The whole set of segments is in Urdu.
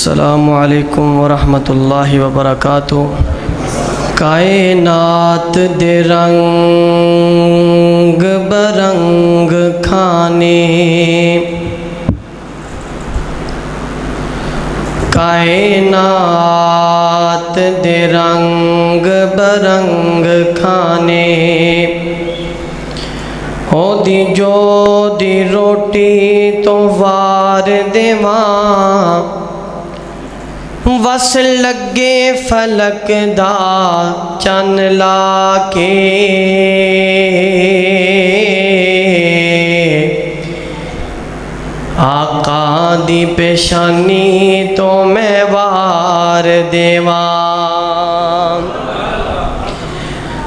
السلام علیکم ورحمۃ اللہ وبرکاتہ۔ کائنات دے رنگ برنگ کھانے، کائنات دے رنگ برنگ کھانے، ہو دی جو دی روٹی تو وار دیواں، وس لگے فلک دا چن لا کے، آقا دی پیشانی تو میں وار دیواں،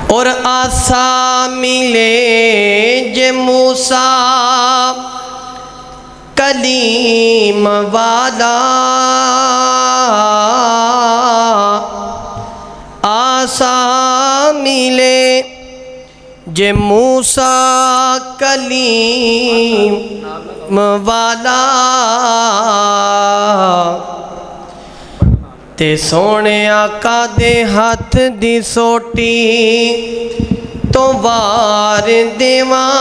اور آسا ملے جے موسیٰ کلیم والا، آسا ملے جے موسیٰ کلیم والا، تے سونے آقا دے ہاتھ دی سوٹی تو وار دیواں،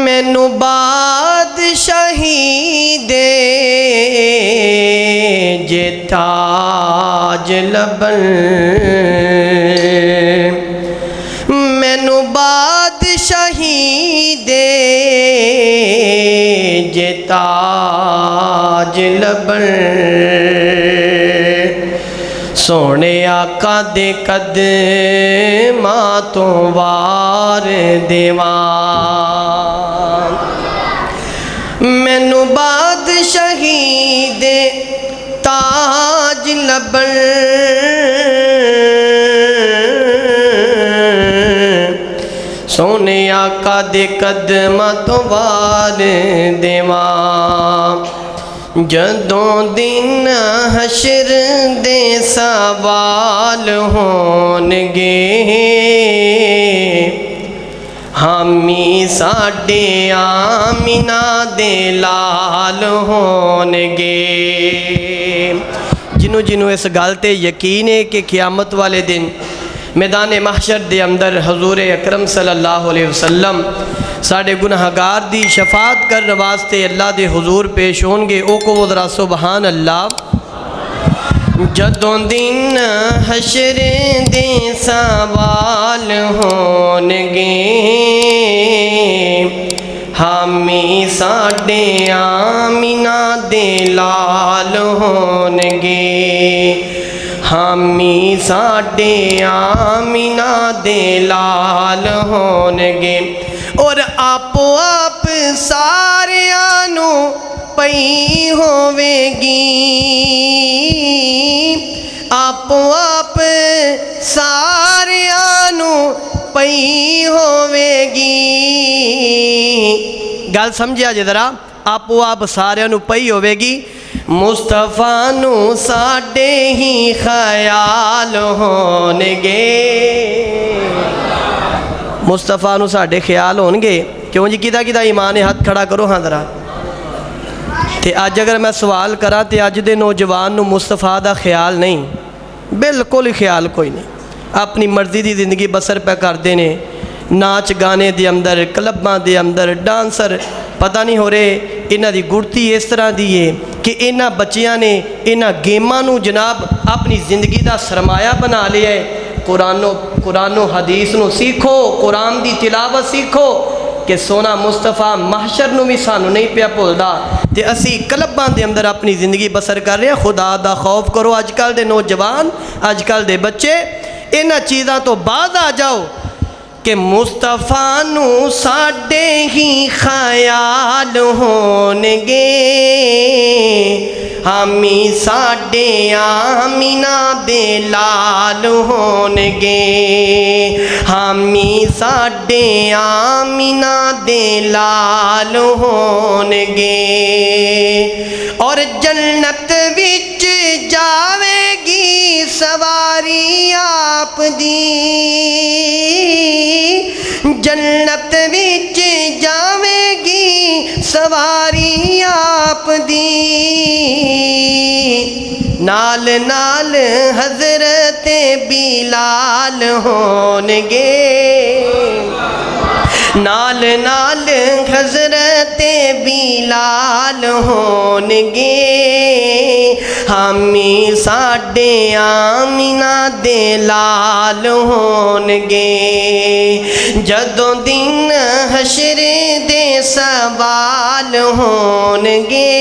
مینوں بادشاہی دے جے تاج لبن، مینوں بادشاہی دے جے تاج لبن، سونے آقا دے قدماں تو وار دیواں، مینوں بادشاہی دے تاج لبن، سونے آقا دے قدماں تو وار دیواں، جدوں دن حشر دے سوال ہونگے، حامی ساڈے آمینہ دے لال ہونگے۔ جنوں اس گل تے یقین ہے کہ قیامت والے دن میدان محشر دے اندر حضور اکرم صلی اللہ علیہ وسلم ساڑھے گناہگار دی شفاعت کرنے واسطے اللہ دے حضور پیش ہونگے، او کو وہ ذرا سبحان اللہ۔ جدوں دن حشر دے سوال ہونگے، حامی ساڈے آمینہ دے لال ہونگے، حامی ساڈے آمینہ دے لال ہونگے، اور آپو آپ ساریاں نو پئی ہووے گی، آپو آپ ساریاں نو پئی ہووے گی، گل سمجھیا جے ذرا، آپو آپ ساریاں نو پئی ہووے گی، مصطفیٰ نو ساڈے ہی خیال ہونگے، مصطفیٰ نو ساڈے خیال ہونگے، کیوں جی کدھا کدھا ایمان ہاتھ کھڑا کرو ہاں ذرا، تے آج اگر میں سوال کرا تے آج دے نوجوان نو مصطفیٰ دا خیال نہیں، بالکل خیال کوئی نہیں، اپنی مرضی دی زندگی بسر پہ کر دینے، ناچ گانے دے اندر، کلباں دے اندر، ڈانسر پتہ نہیں ہو رہے، انہاں دی گڑتی اس طرح دی ہے کہ انہاں بچیاں نے انہاں گیماں نو جناب اپنی زندگی دا سرمایہ بنا لیا ہے۔ قرآن و حدیث نو سیکھو، قرآن دی تلاوت سیکھو کہ سونا مصطفیٰ محشر نو بھی سانو نہیں پیا بھولدا، تے اسی کلباں دے اندر اپنی زندگی بسر کر رہے ہیں۔ خدا دا خوف کرو، اج کل دے نوجوان، اج کل دے بچے، انہاں چیزاں تو بعد آ جاؤ کہ مصطفیٰ نو ساڈے ہی خیال ہونگے، حامی ساڈے آمینہ دے لال ہونگے، حامی ساڈے آمینہ دے لال ہونگے، اور جنت وچ جاوے گی سواری آپ دی، جنت وچ جاوے گی سواری آپ آپ دی نال نال حضرت بلال ہونگے نال نال حضرت بلال ہونگے ہمی ساڈے آمینہ دے لال ہونگے جدوں دن حشر دے سوال ہونگے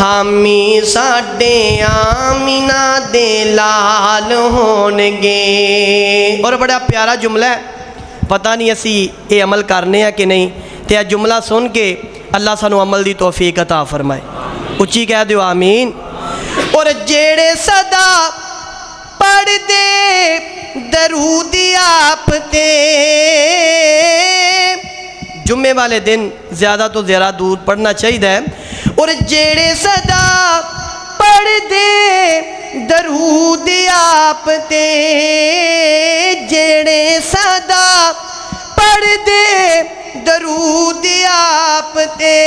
ہمی ساڈے آمینہ دے لال ہونگے۔ اور بڑا پیارا جملہ ہے، پتہ نہیں اسی یہ عمل کرنے ہیں کہ نہیں، تے یہ جملہ سن کے اللہ سانو عمل دی توفیق عطا فرمائے، اچھی کہہ دیو آمین۔ اور جیڑے صدا پڑھ دے درود آپ تے، جمعے والے دن زیادہ تو زیادہ درود پڑھنا چاہیے، اور جیڑے صدا پڑھ دے درود آپ تے، جیڑے صدا پڑھ دے درود آپ تے،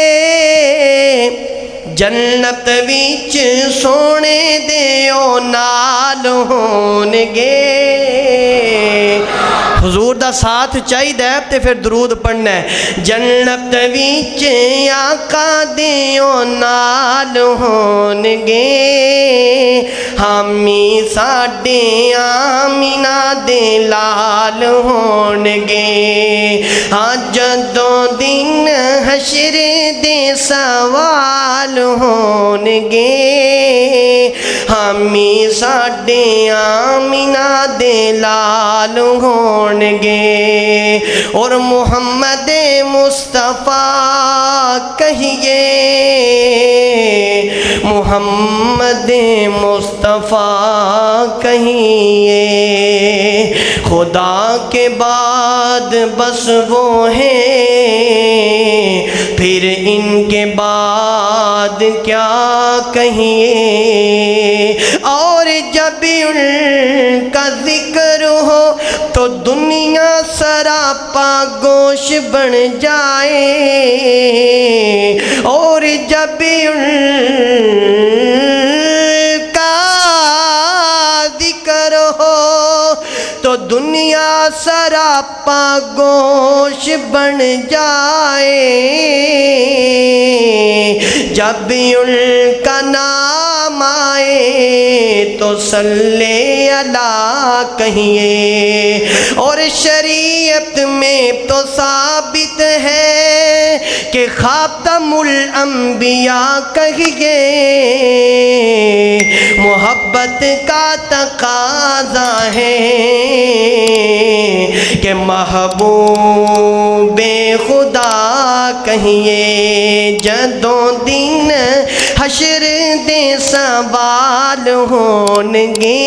جنت وچ سونے دے او نال ہونگے۔ حضور دا ساتھ چاہیے تے پھر درود پڑھنا ہے۔ جنت وچ آقا دے او نال ہونگے ہمی ساڈے آمینہ دے لال ہونگے۔ ہاں جدوں دن حشر دے سوال ہونگے ہمی ساڈے آمینہ دے لال ہونگے۔ اور محمد مصطفیٰ کہیے، محمد مصطفیٰ کہیے، خدا کے بعد بس وہ ہیں، پھر ان کے بعد کیا کہیے۔ اور جب ان کا ذکر ہو تو دنیا سراپا گوش بن جائے، اور جب ان کا ذکر ہو تو دنیا سراپا گوش بن جائے، جب ان کا نام آئے تو صلی اللہ کہیے۔ اور شریعت میں تو ثابت ہے کہ خاتم الانبیاء کہیے، محبت کا تقاضا ہے کہ محبوب خدا کہیے۔ جدوں دن حشر دے سوال ہونگے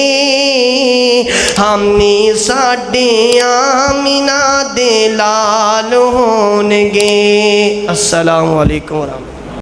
ہمی ساڈے آمینہ دے لال ہونگے۔ السلام علیکم ورحمۃ اللہ۔